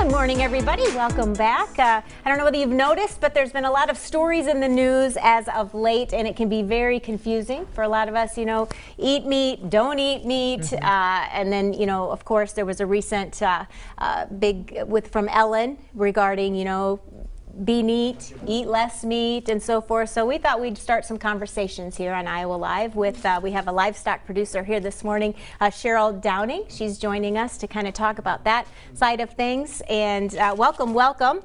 Good morning, everybody. Welcome back. I don't know whether you've noticed, but there's been a lot of stories in the news as of late, and it can be very confusing for a lot of us. You know, eat meat, don't eat meat, and then, you know, of course, there was a recent from Ellen regarding, you know, be neat, eat less meat, and so forth. So we thought we'd start some conversations here on Iowa Live with, we have a livestock producer here this morning, Cheryl Downing. She's joining us to kind of talk about that side of things. And welcome.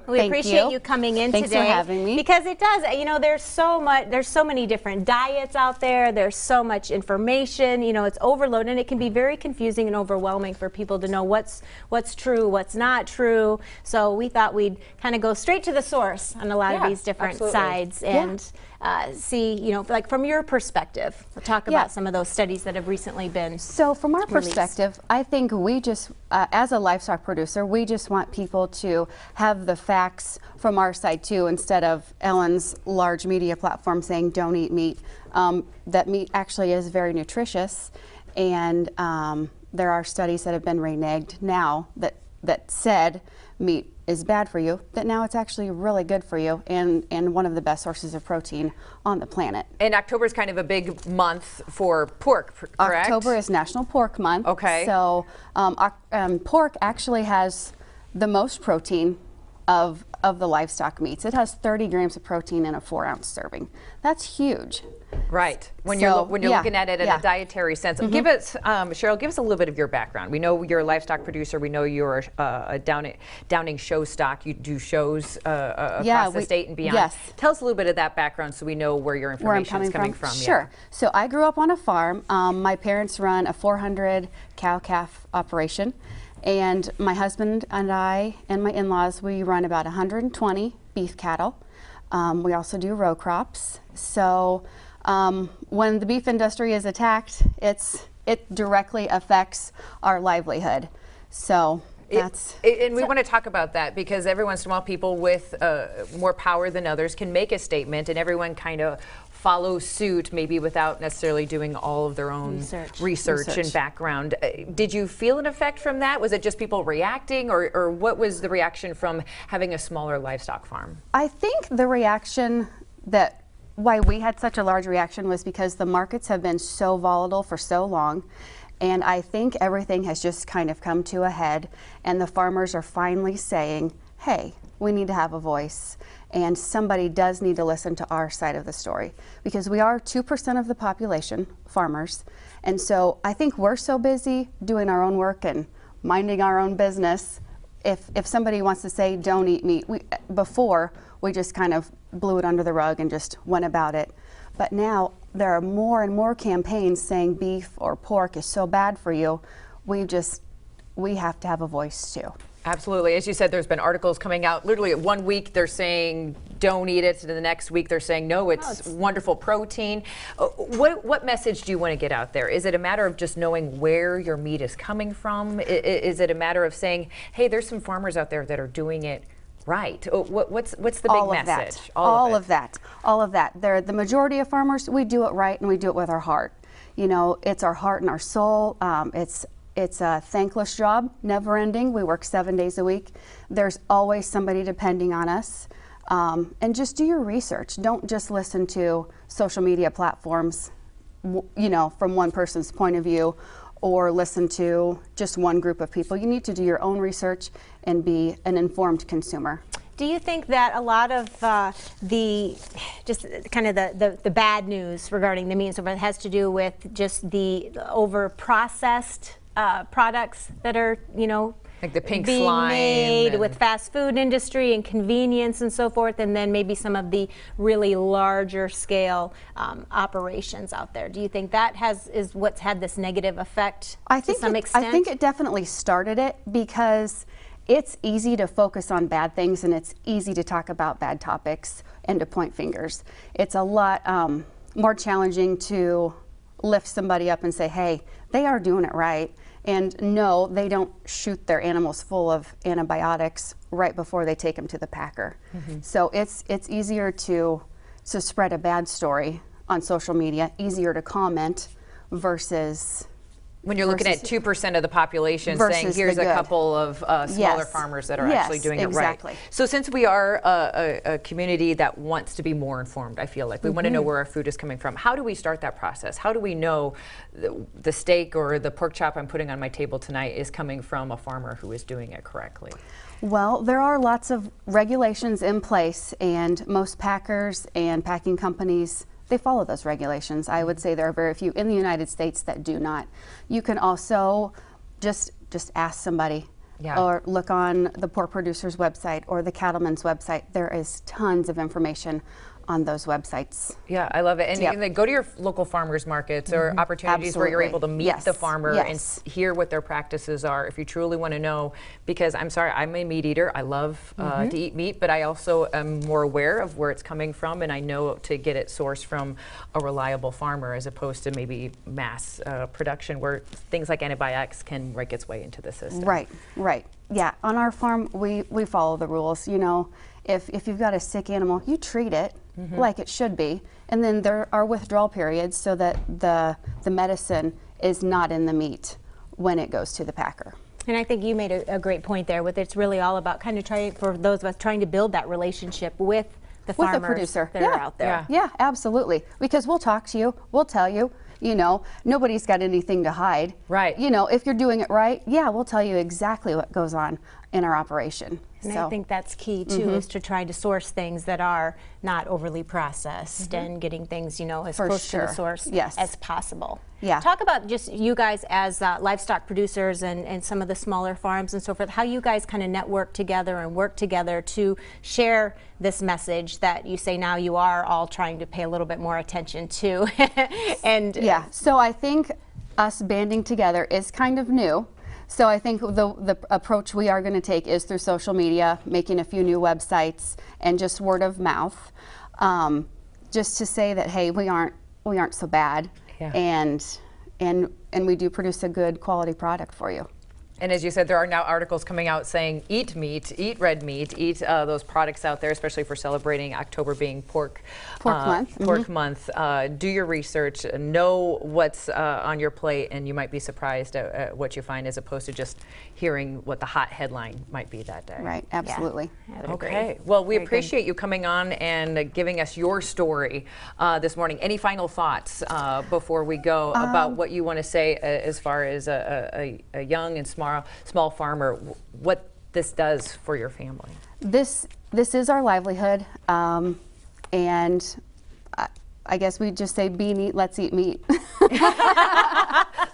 We appreciate you coming in today. Thanks for having me. Because it does, you know, there's so many different diets out there. There's so much information, you know, it's overloaded, and it can be very confusing and overwhelming for people to know what's true, what's not true. So we thought we'd kind of go straight to the source on a lot of these different sides and see, you know, like from your perspective, we'll talk about some of those studies that have recently been So from our perspective, I think we just, as a livestock producer, we just want people to have the facts from our side too, instead of Ellen's large media platform saying don't eat meat. That meat actually is very nutritious, and there are studies that have been reneged now that said meat is bad for you, that now it's actually really good for you and one of the best sources of protein on the planet. And October is kind of a big month for pork, correct? October is National Pork Month. Okay. So pork actually has the most protein of the livestock meats. It has 30 grams of protein in a 4-ounce serving. That's huge. Right. When you're looking at it in a dietary sense. Give us, Cheryl, give us a little bit of your background. We know you're a livestock producer. We know you're a Downing show stock. You do shows across the state and beyond. Yes. Tell us a little bit of that background so we know where your information is coming from. Sure. So I grew up on a farm. My parents run a 400 cow-calf operation. And my husband and I and my in-laws, we run about 120 beef cattle. We also do row crops. So when the beef industry is attacked, it directly affects our livelihood. So that's... And we want to talk about that because every once in a while people with more power than others can make a statement and everyone kind of follow suit, maybe without necessarily doing all of their own research and background. Did you feel an effect from that? Was it just people reacting, or what was the reaction from having a smaller livestock farm? I think the reaction why we had such a large reaction was because the markets have been so volatile for so long. And I think everything has just kind of come to a head, and the farmers are finally saying, hey, we need to have a voice, and somebody does need to listen to our side of the story, because we are 2% of the population, farmers, and so I think we're so busy doing our own work and minding our own business. If somebody wants to say don't eat meat, before we just kind of blew it under the rug and just went about it. But now there are more and more campaigns saying beef or pork is so bad for you. We have to have a voice too. Absolutely. As you said, there's been articles coming out. Literally, 1 week they're saying don't eat it, and the next week they're saying no, it's wonderful protein. What message do you want to get out there? Is it a matter of just knowing where your meat is coming from? Is it a matter of saying, hey, there's some farmers out there that are doing it right? What's the big message? All of that. The majority of farmers, we do it right and we do it with our heart. You know, it's our heart and our soul. It's a thankless job, never ending. We work 7 days a week. There's always somebody depending on us. And just do your research. Don't just listen to social media platforms, you know, from one person's point of view, or listen to just one group of people. You need to do your own research and be an informed consumer. Do you think that a lot of the bad news regarding the meat and so forth has to do with just the over-processed products that are, you know, like the pink being slime made with fast food industry and convenience and so forth, and then maybe some of the really larger scale operations out there? Do you think that is what's had this negative effect to some extent? I think it definitely started it, because it's easy to focus on bad things and it's easy to talk about bad topics and to point fingers. It's a lot more challenging to lift somebody up and say, hey, they are doing it right. And no, they don't shoot their animals full of antibiotics right before they take them to the packer. So it's easier to spread a bad story on social media, easier to comment versus When you're looking at versus- 2% of the population saying, versus here's the a good. couple of smaller Yes. farmers that are Yes, actually doing exactly. it right. So since we are a community that wants to be more informed, I feel like we want to know where our food is coming from. How do we start that process? How do we know the steak or the pork chop I'm putting on my table tonight is coming from a farmer who is doing it correctly? Well, there are lots of regulations in place, and most packers and packing companies, they follow those regulations. I would say there are very few in the United States that do not. You can also just ask somebody, Yeah. or look on the pork producer's website or the cattleman's website. There is tons of information on those websites. Yeah, I love it. And Yep. you know, go to your local farmers markets or opportunities where you're Absolutely. able to meet Yes. the farmer Yes. and hear what their practices are if you truly want to know. Because I'm sorry, I'm a meat eater. I love to eat meat, but I also am more aware of where it's coming from, and I know to get it sourced from a reliable farmer as opposed to maybe mass production where things like antibiotics can work its way into the system. Right, right. Yeah, on our farm, we follow the rules. You know, if you've got a sick animal, you treat it like it should be. And then there are withdrawal periods so that the medicine is not in the meat when it goes to the packer. And I think you made a great point there with it's really all about kind of trying, for those of us trying to build that relationship with the With farmers the producer. that yeah. are out there. Yeah. Yeah, absolutely. Because we'll talk to you, we'll tell you, you know, nobody's got anything to hide. Right. You know, if you're doing it right, yeah, we'll tell you exactly what goes on in our operation. And I think that's key too, is to try to source things that are not overly processed and getting things, you know, as For close to the sure. source Yes. as possible. Yeah. Talk about just you guys as livestock producers and some of the smaller farms and so forth, how you guys kind of network together and work together to share this message that you say now you are all trying to pay a little bit more attention to. And Yeah, so I think us banding together is kind of new. So I think the approach we are going to take is through social media, making a few new websites, and just word of mouth, just to say that hey, we aren't so bad, Yeah. and we do produce a good quality product for you. And as you said, there are now articles coming out saying eat meat, eat red meat, eat those products out there, especially for celebrating October being pork Month. Pork month. Do your research, know what's on your plate, and you might be surprised at what you find as opposed to just hearing what the hot headline might be that day. Right, absolutely. I would agree. Okay. Well, we Very good. appreciate you coming on and giving us your story this morning. Any final thoughts before we go about what you want to say as far as a young and small farmer, what this does for your family? This is our livelihood, and I guess we just say be neat, let's eat meat.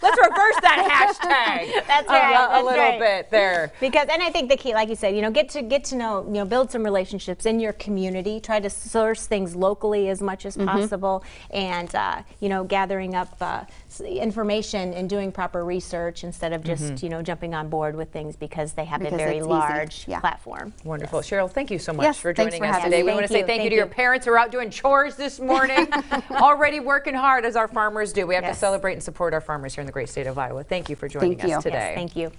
Let's reverse that hashtag. That's right, A that's little right. bit there. Because, and I think the key, like you said, you know, get to know, you know, build some relationships in your community. Try to source things locally as much as possible, and you know, gathering up information and doing proper research instead of just you know jumping on board with things because they have Because a very it's easy. large Yeah. platform. Wonderful. Cheryl, thank you so much Yes, for thanks joining for us having today. me. We want to say thank you to your parents who are out doing chores this morning, already working hard as our farmers do. We have to Yes. celebrate and support our farmers here in the great state of Iowa. Thank you for joining Thank you. us today. Yes, thank you.